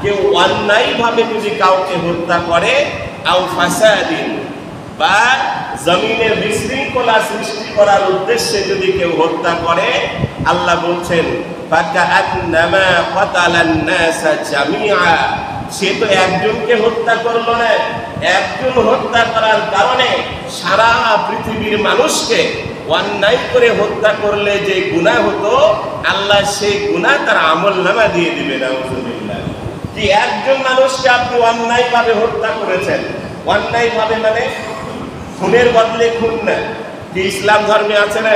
কেউ অন্যায়ভাবে যদি কাউকে হত্যা করে, আও ফাসাদিন, বা জমিনে বিশৃঙ্খলা সৃষ্টি করার উদ্দেশ্যে যদি কেউ হত্যা করে, আল্লাহ বলছেন ফাকাআন্নামা কাতালান নাসা জামিআ, সে তো একজনকে হত্যা করলো না, একজন হত্যা করার কারণে সারা পৃথিবীর মানুষকে অন্যায় করে হত্যা করলে যে গুনাহ হতো, আল্লাহ সেই গুনাহ তার আমলনামা দিয়ে দিবে। নাউযুবিল্লাহ। কি একজন মানুষকে আপনি অন্যায়ভাবে হত্যা করেছেন, অন্যায়ভাবে মানে খুনের বদলে খুন না, কি ইসলাম ধর্মে আছে না?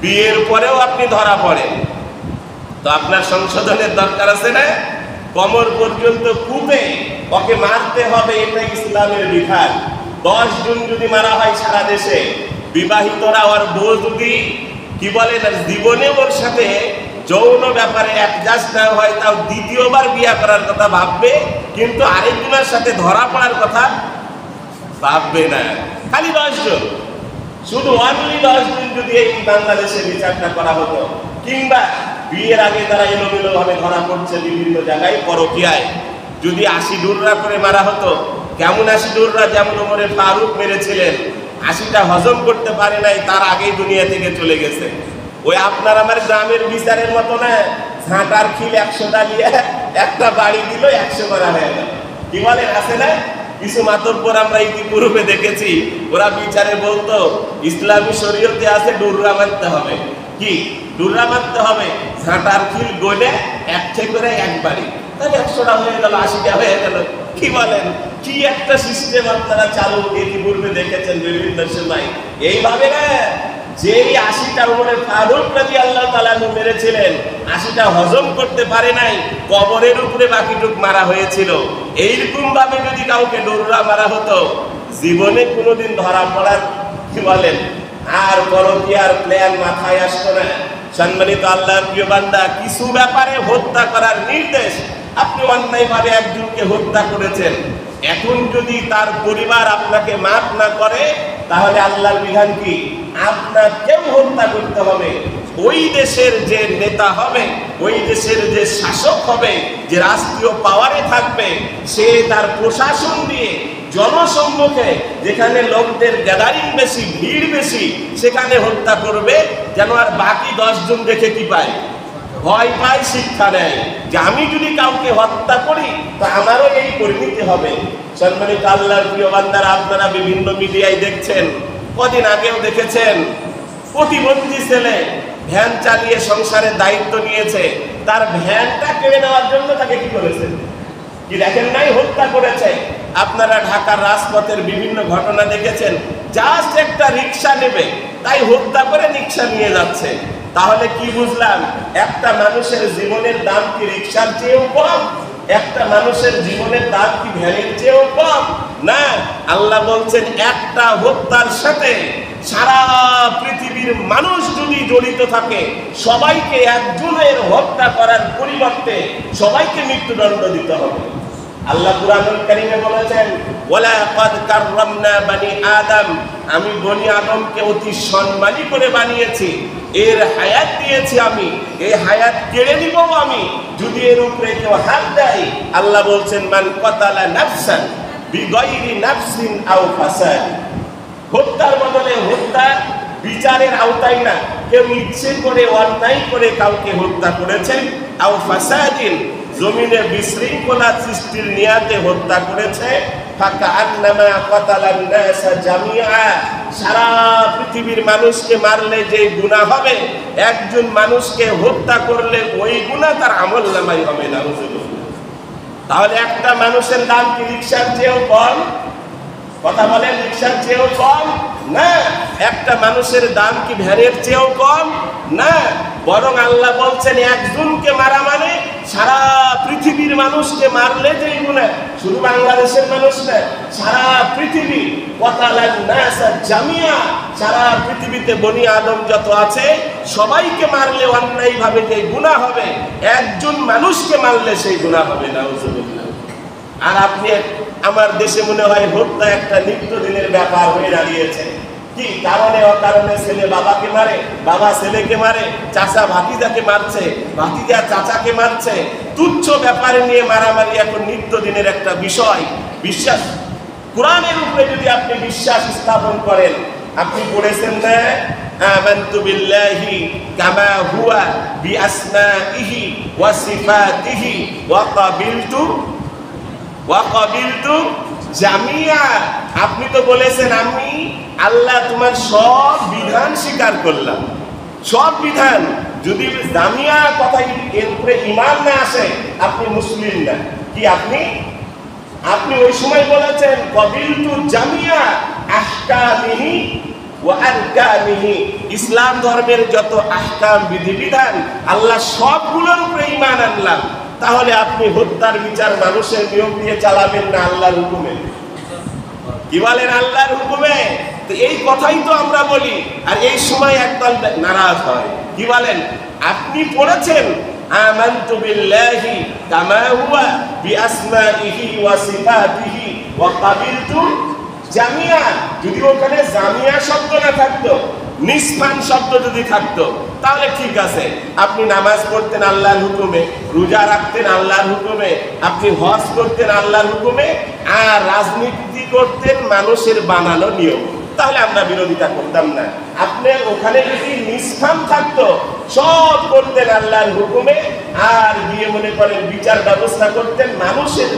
বিয়ের পরেও আপনি ধরা পড়েন, তো আপনার সংশোধনের দরকার আছে না? কমর পর্যন্ত কূপে ওকে মারতে হবে, এটা ইসলামের বিধান। 10 জন যদি মারা হয় সারা দেশে, বিবাহিতরা আর বউ যদি কি বলে না জীবনে ওর সাথে যৌন ব্যাপারে অ্যাডজাস্ট না হয়, তাও দ্বিতীয়বার বিয়ে করার কথা ভাববে, কিন্তু আরেকজনের সাথে ধরা পড়ার কথা ভাববে না। খালি 10 জন, শুধু অনলি 10 জন যদি এই বাংলাদেশে বিচারটা করা হতো, কিংবা বিয়ের আগে তারা এলোমেলো ভাবে ধরা পড়ছে বিভিন্ন জায়গায় পরকীয়ায়, যদি 80 ডুররা করে মারা হতো, কেমন 80 ডুররা? যেমন ওমরে ফারুক মেরেছিলেন, 80টা হজম করতে পারে নাই, তার আগেই দুনিয়া থেকে চলে গেছে। ওই আপনার আমার গ্রামের বিচারের মতো না, ঝাঁটার খিল 100টা দিয়ে একটা বাড়ি দিল, 100 মারা হয়ে গেল। কি বলেন, আছে না? কিছু মাতব্বর আমরা ইতিপূর্বে দেখেছি, ওরা বিচারে বলতো ইসলামী শরীয়তে আছে ডুররা মারতে হবে। কি ডুররা মারতে হবে? ঝাঁটার খিল গলে 1 করে 1 বাড়ি, তাহলে 100টা হয়ে গেল, 80টা হয়ে গেল। কি বলেন, কি একটা সিস্টেম আপনারা চালু ইতিপূর্বে দেখেছেন বিভিন্ন সময়। এইভাবে না, যেই 80টা ওমরে ফারুক রাদিয়াল্লাহু তাআলা মেরেছিলেন, 80টা হজম করতে পারে নাই, কবরের উপরে বাকিটুক মারা হয়েছিল। এইরকম ভাবে যদি কাউকে ডোররা মারা হতো, জীবনে কোনোদিন ধরা পড়ার কি বলেন আর পরকীয়ার প্ল্যান মাথায় আসতো না। সম্মানিত আল্লাহর প্রিয় বান্দা, কিছু ব্যাপারে হত্যা করার নির্দেশ, আপনি অন্যায়ভাবে একজনকে হত্যা করেছেন, এখন যদি তার পরিবার আপনাকে মাফ না করে, তাহলে আল্লাহর বিধান কি? আপনাকেও হত্যা করতে হবে। ওই দেশের যে নেতা হবে, ওই দেশের যে শাসক হবে, যে রাষ্ট্রীয় পাওয়ারে থাকবে, সে তার প্রশাসন দিয়ে জনসম্মুখে, যেখানে লোকদের গ্যাদারিং বেশি, ভিড় বেশি, সেখানে হত্যা করবে, যেন আর বাকি 10 জন দেখে কি পায়? ভয় পায়, শিক্ষা নেয় যে আমি যদি কাউকে হত্যা করি তো আমারও এই পরিণতি হবে। সম্মানিত আল্লাহর প্রিয় বান্দারা, আপনারা বিভিন্ন মিডিয়ায় দেখছেন, কদিন আগেও দেখেছেন, প্রতিবন্ধী ছেলে ভ্যান চালিয়ে সংসারের দায়িত্ব নিয়েছে, তার ভ্যানটা কেড়ে নেওয়ার জন্য তাকে কি করেছে? কি দেখেন নাই? হত্যা করেছে। আপনারা ঢাকার রাজপথের বিভিন্ন ঘটনা দেখেছেন, জাস্ট একটা রিক্সা নেবে তাই হত্যা করে রিক্সা নিয়ে যাচ্ছে। তাহলে কি বুঝলাম? একটা মানুষের জীবনের দাম কি রিক্সার চেয়েও কম? একটা মানুষের জীবনের দাম কি ভ্যানের চেয়েও কম? না, আল্লাহ বলছেন একটা হত্যার সাথে সারা পৃথিবীর মানুষ যদি জড়িত থাকে, সবাইকে একজনের হত্যা করার পরিবর্তে সবাইকে মৃত্যুদণ্ড দিতে হবে। আল্লাহ কুরআনুল কারীমে বলেছেন, ওয়ালা কাদ কাররামনা বানি আদম, আমি বনি আদমকে অতি সম্মানী করে বানিয়েছি, এর হায়াত দিয়েছি আমি, এই হায়াত কেড়ে নিব আমি যদি এর উপরে কেউ হাত দেয়। আল্লাহ বলছেন, মান কাতালা নাফসান বিগাইরি নাফসিন আও ফাসাদ, হত্যার বদলে হত্যা বিচারের আওতায় না, কেউ ইচ্ছে করে অন্যায় করে কাউকে হত্যা করেছেন, আও ফাসাদিন, জমিনে বিশৃঙ্খলা সৃষ্টির নিয়াতে হত্যা করেছে, ফাকাআন্নামা কাতালান নাসা জামিআ, সারা পৃথিবীর মানুষকে মারলে যে গুনাহ হবে, একজন মানুষকে হত্যা করলে ওই গুনাহ তার আমলনামায় হবে না। তাহলে একটা মানুষের দাম কি রিকশার চেয়েও কম? কথা বলেন, রিকশার চেয়েও কম না। একটা মানুষের দাম কি ভ্যানের চেয়েও কম না। বরং আল্লাহ বলছেন, একজনকে মারা মানে সারা পৃথিবীর মানুষকে মারলে যে গুনাহ, শুধু বাংলাদেশের মানুষ না, সারা পৃথিবী, ওয়াতালান নাসা জামিআ, সারা পৃথিবীতে বনি আদম যত আছে সবাইকে মারলে অন্যায়ভাবে যে গুনাহ হবে, একজন মানুষকে মারলে সেই গুনাহ হবে। নাউযুবিল্লাহ। আর আপনি আমার দেশে মনে হয় হত্যা একটা নিত্যদিনের ব্যাপার হয়ে দাঁড়িয়েছে। কি কারণে অকারণে ছেলে বাবাকে মারে, বাবা ছেলেকে মারে, চাচা ভাতিজাকে মারছে, ভাতিজা চাচাকে মারছে, তুচ্ছ ব্যাপারে নিয়ে মারামারি এখন নিত্যদিনের একটা বিষয়। বিশ্বাস কোরআনের উপরে যদি আপনি বিশ্বাস স্থাপন করেন, আপনি পড়েছেন না আমানতু বিল্লাহি কামা হুয়া বিআসমাইহি ওয়া সিফাতিহি ওয়া কাবিলতু জামিয়া। আপনি তো বলেছেন আমি আল্লাহ তোমার সব বিধান স্বীকার করলাম, সব বিধান। যদি জামিয়া কথা এর উপরে ঈমান না আসে আপনি মুসলিম না। কি আপনি ওই সময় বলেছেন কাবিলতু জামিয়া আহকামিহি ওয়া আরকানিহি, ইসলাম ধর্মের যত আহকাম বিধিবিধান আল্লাহ সবগুলোর উপরে ঈমান আনলাম। তাহলে আপনি হত্যার বিচার মানুষের নিয়ম দিয়ে চালাবেন না আল্লাহর হুকুমে? কি বলেন? আল্লাহর হুকুমে। তো এই কথাই তো আমরা বলি, আর এই সময় একদল নারাজ হয়। কি বলেন? আপনি পড়েছেন আমানতু বিল্লাহি কামা হুয়া বিআসমাইহি ওয়া সিফাতিহি ওয়া কাবিলতু জামিয়া। যদি ওখানে জামিয়া শব্দ না থাকতো, নিষ্পান শব্দ যদি থাকতো তাহলে ঠিক আছে। আপনি নামাজ পড়তেন আল্লাহর হুকুমে, রোজা রাখতেন আল্লাহর হুকুমে, আপনি হজ করতেন আল্লাহর হুকুমে, আর রাজনীতি করতেন মানুষের বানানো নিয়ম, তাহলে আমরা বিরোধিতা করতাম না। আপনার ওখানে যদি নিষ্কাম থাকতো, সব করতেন আল্লাহর হুকুমে, আর গিয়ে মনে করেন বিচার ব্যবস্থা করতেন মানুষের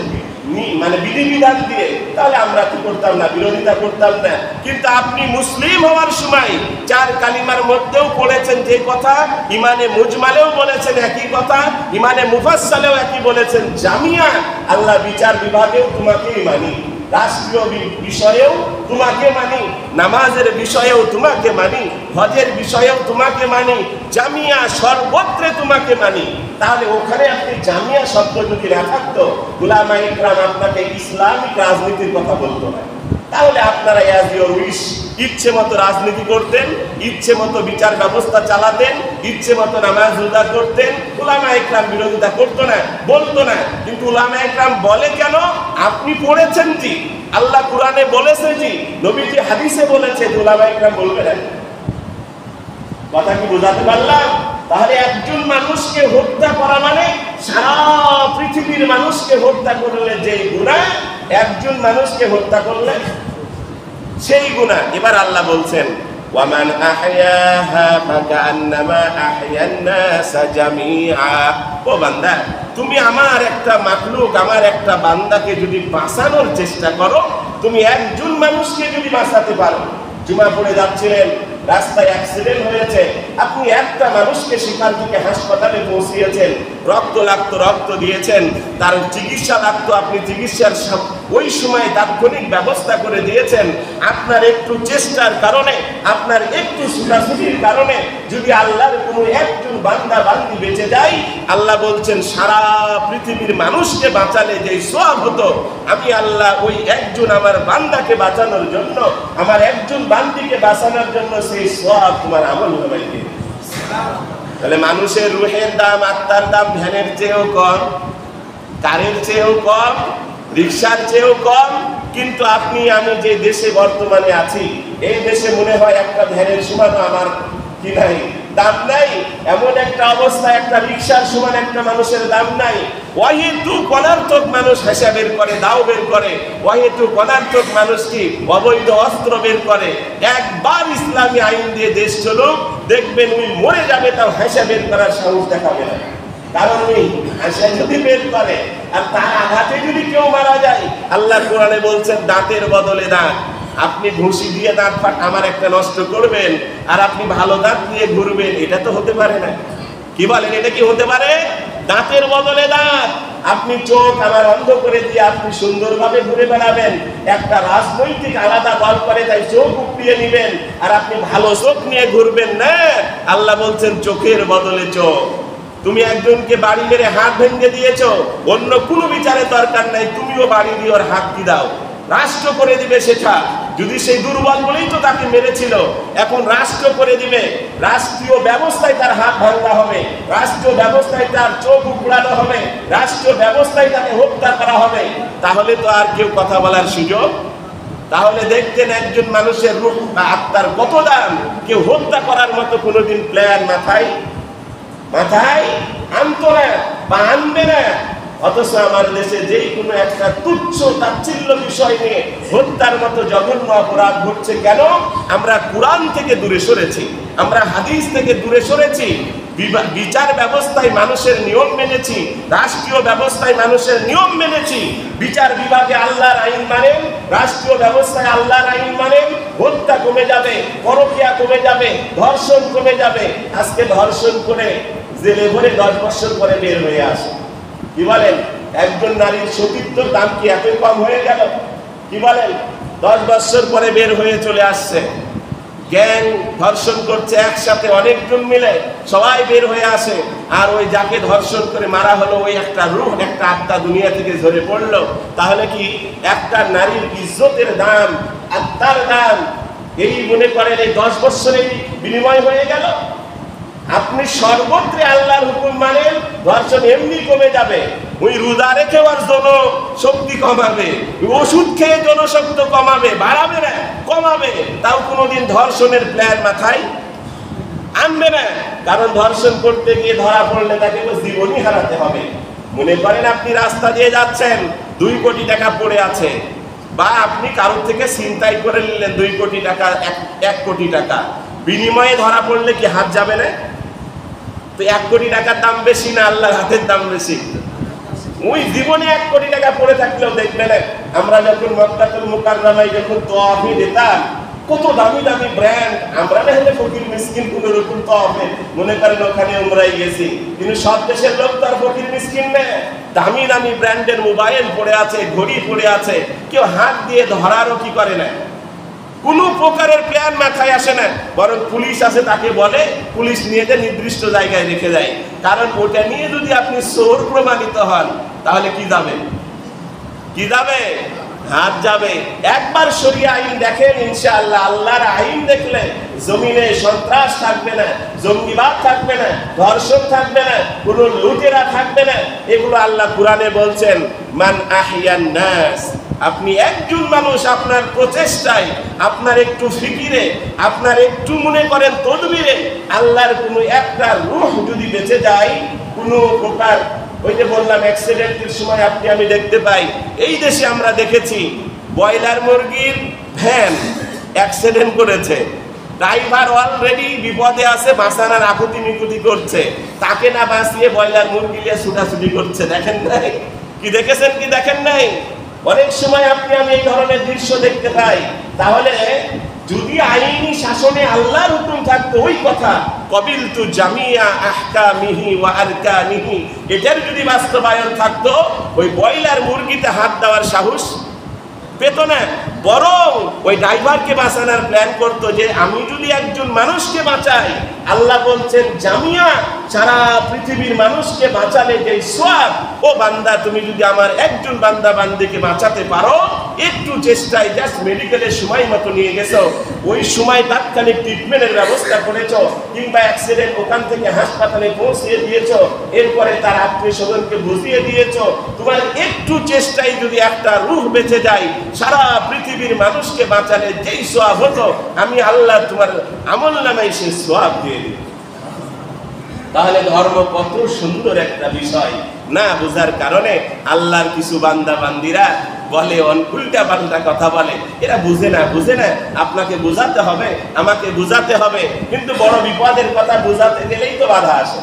মানে বিধিবিধান দিয়ে, তাহলে আমরা কি করতাম না? বিরোধিতা করতাম না। কিন্তু আপনি মুসলিম হওয়ার সময় চার কালিমার মধ্যেও পড়েছেন যে কথা, ইমানে মুজমালেও বলেছেন একই কথা, ইমানে মুফাসসালেও একই বলেছেন, জামিয়া। আল্লাহ বিচার বিভাগেও তোমাকেই মানি, রাষ্ট্রীয় বিষয়েও তোমাকে মানি, নামাজের বিষয়েও তোমাকে মানি, হজের বিষয়েও তোমাকে মানি, জামিয়া সর্বত্রে তোমাকে মানি। তাহলে ওখানে আপনি জামিয়া শব্দ যদি না থাকতো, উলামায়ে ইকরাম আপনাকে ইসলামিক রাজনীতির কথা বলতো না। তাহলে আপনারা অ্যাজ ইউর উইশ ইচ্ছে মতো রাজনীতি করতেন, ইচ্ছে মতো বিচার ব্যবস্থা চালাতেন, ইচ্ছে মতো নামাজ রোজা করতেন। উলামায়ে ইকরাম বিরোধিতা করতো না, বলতো না। কিন্তু উলামায়ে ইকরাম বলে কেন? আপনি পড়েছেন জি, আল্লাহ কোরআনে বলেছে জি, নবীজি হাদিসে বলেছে, উলামায়ে ইকরাম বলবে না। কথা কি বোঝাতে পারলাম? তাহলে একজন মানুষকে হত্যা করা মানে সারা পৃথিবীর মানুষকে হত্যা করলে যেই গুনাহ, একজন মানুষকে হত্যা করলে সেই গুনাহ। এবার আল্লাহ বলছেন ওয়ামান আহইয়াহা ফাকান্নামা আহইয়ান নাসা জামিআ। ও বান্দা, তুমি আমার একটা মাখলুক, আমার একটা বান্দাকে যদি বাঁচানোর চেষ্টা করো, তুমি একজন মানুষকে যদি বাঁচাতে পারো, জুমা পড়ে যাচ্ছিলেন, রাস্তায় অ্যাক্সিডেন্ট হয়েছে, আপনি একটা মানুষকে সেখান থেকে হাসপাতালে পৌঁছিয়েছেন, রক্ত লাগতো রক্ত দিয়েছেন, তার চিকিৎসা লাগতো আপনি চিকিৎসার ওই সময় তাৎক্ষণিক ব্যবস্থা করে দিয়েছেন। আপনার একটু চেষ্টার কারণে, আপনার একটু ছুটাছুটির কারণে যদি আল্লাহর কোনো একজন বান্দা বান্দি বেঁচে যায়, আল্লাহ বলছেন সারা পৃথিবীর মানুষকে বাঁচালে যে সওয়াব হতো, আমি আল্লাহ ওই একজন আমার বান্দাকে বাঁচানোর জন্য, আমার একজন বান্দিকে বাঁচানোর জন্য সেই সওয়াব তোমার আমলনামায় দিয়ে দিই। তাহলে মানুষের রূহের দাম, আত্মার দাম ভ্যানের চেয়েও কম, কারের চেয়েও কম, রিকশার চেয়েও কম। কিন্তু আপনি আমি যে দেশে বর্তমানে আছি, এই দেশে মনে হয় একটা ভ্যানের সমান আমার কি নাই, দাম নাই। এমন একটা অবস্থা, একটা রিকশার সমান একটা মানুষের দাম নাই। ওয়াহিদু পদার্থক মানুষ হিসাব বের করে, দাও বের করে। ওয়াহিদু পদার্থক মানুষ কি অবৈধ অস্ত্র বের করে। একবার ইসলামী আইন দিয়ে দেশ চলুক, দেখবেন উনি মরে যাবে, তাও হিসাব বের করার সাহস দেখাবে না। কারণ উনি হিসাব যদি বের করে আর তার আঘাতে যদি কেউ মারা যায়, আল্লাহ কোরআনে বলছেন দাঁতের বদলে দাঁত। আপনি ঘুষি দিয়ে দাঁত আমার একটা নষ্ট করবেন, আর আপনি ভালো দাঁত দিয়ে ঘুরবেন, এটা তো হতে পারে না। কি বলেন, এটা কি হতে পারে? দাঁতের বদলে দাঁত। আপনি চোখ আমার অন্ধ করে দিয়ে আপনি সুন্দরভাবে ঘুরে বেড়াবেন, একটা রাজনৈতিক আলাদা দল করে তাই চোখ উপড়িয়ে নিবেন, আর আপনি ভালো চোখ নিয়ে ঘুরবেন না। আল্লাহ বলছেন চোখের বদলে চোখ। তুমি একজনকে বাড়ি মেরে হাত ভেঙে দিয়েছো, অন্য কোনো বিচারের দরকার নাই, তুমিও বাড়ি দিয়ে ওর হাত দিয়ে দাও, রাষ্ট্র করে দিবে সেটা। যদি সেই দুর্বল বলেই তো তাকে মেরেছিল, এখন রাষ্ট্র করে দিবে, রাষ্ট্রীয় ব্যবস্থায় তার হাত ভাঙা হবে, রাষ্ট্রীয় ব্যবস্থায় তার চোখ উপড়ানো হবে, রাষ্ট্রীয় ব্যবস্থায় তাকে হত্যা করা হবে। তাহলে তো আর কেউ কথা বলার সুযোগ তাহলে দেখতেন একজন মানুষের রূহ বা আত্মার কত দাম। কেউ হত্যা করার মতো কোনোদিন প্ল্যান মাথায় আনতো না বা আনবে না। অথচ আমার দেশে যেই কোনো একটা তুচ্ছ তাচ্ছিল্য বিষয় নিয়ে হত্যার মতো জঘন্য অপরাধ ঘটছে। কেন? আমরা কোরআন থেকে দূরে সরেছি, আমরা হাদিস থেকে দূরে সরেছি, বিচার ব্যবস্থায় মানুষের নিয়ম মেনেছি, রাষ্ট্রীয় ব্যবস্থায় মানুষের নিয়ম মেনেছি। বিচার বিভাগে আল্লাহর আইন মানেন, রাষ্ট্রীয় ব্যবস্থায় আল্লাহর আইন মানেন, হত্যা কমে যাবে, পরকীয়া কমে যাবে, ধর্ষণ কমে যাবে। আজকে ধর্ষণ করে জেলে ভরে 10 বছর পরে বের হয়ে আসে। কি বলেন? একজন নারীর সতীত্বর দাম কি এত কম হয়ে গেল? কি বলেন? 10 বছর পরে বের হয়ে চলে আসছে। গ্যাং ধর্ষণ করছে একসাথে, অনেকজন মিলে সবাই বের হয়ে আসে। আর ওই যাকে ধর্ষণ করে মারা হলো, ওই একটা রূহ, একটা আত্মা দুনিয়া থেকে ঝরে পড়লো। তাহলে কি একটা নারীর ইজ্জতের দাম, আত্মার দাম এই মনে করেন এই 10 বছরের বিনিময় হয়ে গেল? আপনি সর্বত্রে আল্লাহর হুকুম মানেন, ধর্ষণ এমনি কমে যাবে। ওই রোজা রেখে ওর জনশক্তি কমাবে, ওষুধ খেয়ে জনশক্তি কমাবে, বাড়াবে না, কমাবে। তাও কোনোদিন ধর্ষণের প্ল্যান মাথায় আনবে না। কারণ ধর্ষণ করতে গিয়ে ধরা পড়লে তাকে তো জীবনই হারাতে হবে। মনে করেন আপনি রাস্তা দিয়ে যাচ্ছেন, 2 কোটি টাকা পড়ে আছে, বা আপনি কারোর থেকে ছিনতাই করে নিলেন 2 কোটি টাকা, 1 কোটি টাকা, বিনিময়ে ধরা পড়লে কি হাত যাবে না? তো 1 কোটি টাকার দাম বেশি না আল্লাহর হাতের দাম বেশি? ওই জীবনে 1 কোটি টাকা পড়ে থাকলেও দেখবেন, আমরা যখন মক্কাতুল মুকাররমায় যখন তওয়াফে যেতাম, কত দামি দামি ব্র্যান্ড, আমরা না হলে ফকির মিসকিন কোন রকম তওয়াফে মনে করেন ওখানে উমরায় গেছি, কিন্তু সব দেশের লোক তার ফকির মিসকিন না। দামি দামি ব্র্যান্ডের মোবাইল পড়ে আছে, ঘড়ি পড়ে আছে, কেউ হাত দিয়ে ধরারও কি করে না, কোনো প্রকারের প্ল্যান মাথায় আসে না। বরং পুলিশ আছে, তাকে বলে, পুলিশ নিয়ে যে নির্দিষ্ট জায়গায় রেখে দেয়। কারণ ওটা নিয়ে যদি আপনি চোর প্রমাণিত হন, তাহলে কি যাবে? হাত যাবে। একবার শরিয়া আইন দেখেন, ইনশাআল্লাহ আল্লাহর আইন দেখলে জমিনে সন্ত্রাস থাকবে না, জঙ্গিবাদ থাকবে না, ধর্ষণ থাকবে না, কোনো লুটেরা থাকবে না। এগুলো আল্লাহ কোরআনে বলছেন, মান আহিয়ান নাস। আপনি একজন মানুষ আপনার প্রচেষ্টায়, আপনার একটু ফিকিরে, আপনার একটু মনে করেন তদবিরে, আল্লাহর কোনো একটা রূহ যদি বেঁচে যায়, কোনো প্রকার, ওই যে বললাম অ্যাক্সিডেন্টের সময় আমি দেখতে পাই, এই দেশে আমরা দেখেছি ব্রয়লার মুরগির ভ্যান অ্যাক্সিডেন্ট করেছে, ড্রাইভার অলরেডি বিপদে আছে, বাঁচানোর আকুতি মিকুতি করছে, তাকে না বাঁচিয়ে ব্রয়লার মুরগি নিয়ে ছুটাছুটি করছে। দেখেন নাই? কি দেখেছেন? কি দেখেন নাই? অনেক সময় আমি এই ধরনের দৃশ্য দেখতে পাই। তাহলে যদি আইনি শাসনে আল্লাহর হুকুম থাকতো, ওই কথা কবিলতু জামিয়া আহকামিহি ওয়া আরকানিহি, এটার যদি বাস্তবায়ন থাকতো, ওই ব্রয়লার মুরগিতে হাত দেওয়ার সাহস পেত না। বরং ওই ড্রাইভারকে বাঁচানোর প্ল্যান করতো, যে আমি যদি একজন মানুষকে বাঁচাই, আল্লাহ বলছেন জামিয়া, সারা পৃথিবীর মানুষকে বাঁচালে যে সওয়াব, ও বান্দা তুমি যদি আমার একজন বান্দা বান্দিকে বাঁচাতে পারো, একটু চেষ্টায়, জাস্ট মেডিকেলের সময় মতো নিয়ে গেছো, ওই সময় তাৎক্ষণিক ট্রিটমেন্টের ব্যবস্থা করেছো, কিংবা অ্যাক্সিডেন্ট ওখান থেকে হাসপাতালে পৌঁছিয়ে দিয়েছো, এরপরে তার আত্মীয় স্বজনকে বুঝিয়ে দিয়েছো, তোমার একটু চেষ্টায় যদি একটা রূহ বেঁচে যায়, সারা পৃথিবীর মানুষকে বাঁচালে যেই সওয়াব হতো, আমি আল্লাহ তোমার আমলনামায় সেই সওয়াব দিয়ে দিই। তাহলে ধর্ম কত সুন্দর একটা বিষয়। না বুঝার কারণে আল্লাহর কিছু বান্দা বান্দিরা বলে, উল্টা পাল্টা কথা বলে, এরা বুঝে না। আপনাকে বুঝাতে হবে, আমাকে বুঝাতে হবে, কিন্তু বড় বিপদের কথা বুঝাতে গেলেই তো বাধা আসে।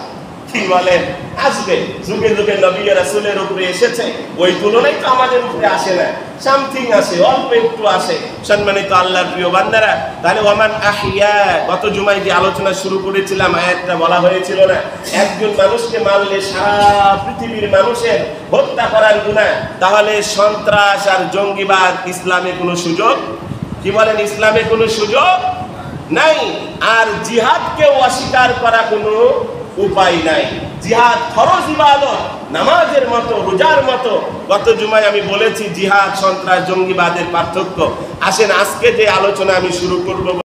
কি বলেন? আসবে, যুগে যুগে নবী রাসূলের উপরে এসেছে, ওই তুলনায় তো আমাদের উপরে আসে না, সামথিং আসে, অল্প একটু আসে। সম্মানিত আল্লাহর প্রিয় বান্দারা, তাহলে ওমান আহিয়া, গত জুমায় যে আলোচনা শুরু করেছিলাম, আয়াতটা বলা হয়েছিল না, একজন মানুষকে মারলে সারা পৃথিবীর মানুষের হত্যা করার গুনাহ। তাহলে সন্ত্রাস আর জঙ্গিবাদ ইসলামে কোনো সুযোগ, কি বলেন, ইসলামে কোনো সুযোগ নাই। আর জিহাদকে অস্বীকার করা কোনো উপায় নাই। জিহাদ ফরজ ইবাদত, নামাজের মতো, রোজার মতো। গত জুমায় আমি বলেছি জিহাদ, সন্ত্রাস, জঙ্গিবাদের পার্থক্য। আসেন আজকে যে আলোচনা আমি শুরু করব।